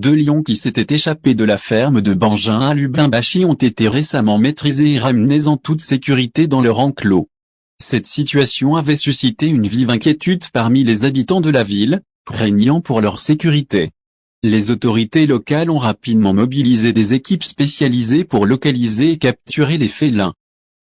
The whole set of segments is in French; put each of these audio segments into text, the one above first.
2 lions qui s'étaient échappés de la ferme de Bangin à Lubumbashi ont été récemment maîtrisés et ramenés en toute sécurité dans leur enclos. Cette situation avait suscité une vive inquiétude parmi les habitants de la ville, craignant pour leur sécurité. Les autorités locales ont rapidement mobilisé des équipes spécialisées pour localiser et capturer les félins.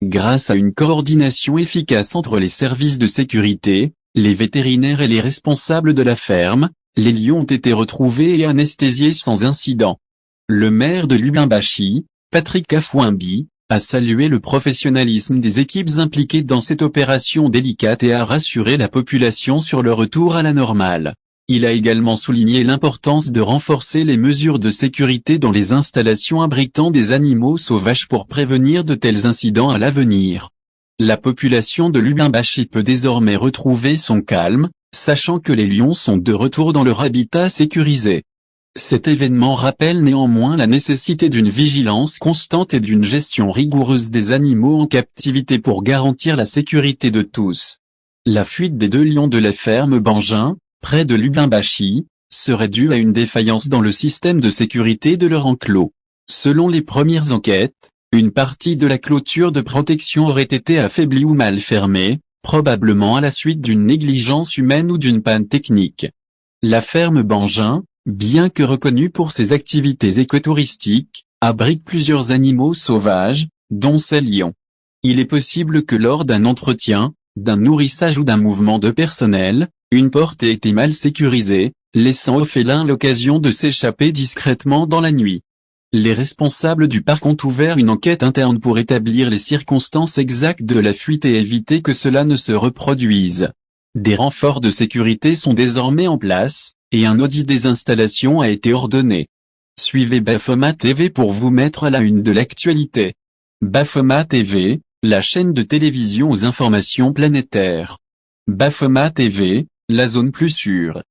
Grâce à une coordination efficace entre les services de sécurité, les vétérinaires et les responsables de la ferme, les lions ont été retrouvés et anesthésiés sans incident. Le maire de Lubumbashi, Patrick Kafwimbi, a salué le professionnalisme des équipes impliquées dans cette opération délicate et a rassuré la population sur le retour à la normale. Il a également souligné l'importance de renforcer les mesures de sécurité dans les installations abritant des animaux sauvages pour prévenir de tels incidents à l'avenir. La population de Lubumbashi peut désormais retrouver son calme, sachant que les lions sont de retour dans leur habitat sécurisé. Cet événement rappelle néanmoins la nécessité d'une vigilance constante et d'une gestion rigoureuse des animaux en captivité pour garantir la sécurité de tous. La fuite des 2 lions de la ferme Bangin, près de Lubumbashi, serait due à une défaillance dans le système de sécurité de leur enclos. Selon les premières enquêtes, une partie de la clôture de protection aurait été affaiblie ou mal fermée, probablement à la suite d'une négligence humaine ou d'une panne technique. La ferme Bangin, bien que reconnue pour ses activités écotouristiques, abrite plusieurs animaux sauvages, dont ces lions. Il est possible que lors d'un entretien, d'un nourrissage ou d'un mouvement de personnel, une porte ait été mal sécurisée, laissant aux félins l'occasion de s'échapper discrètement dans la nuit. Les responsables du parc ont ouvert une enquête interne pour établir les circonstances exactes de la fuite et éviter que cela ne se reproduise. Des renforts de sécurité sont désormais en place, et un audit des installations a été ordonné. Suivez Bafoma TV pour vous mettre à la une de l'actualité. Bafoma TV, la chaîne de télévision aux informations planétaires. Bafoma TV, la zone plus sûre.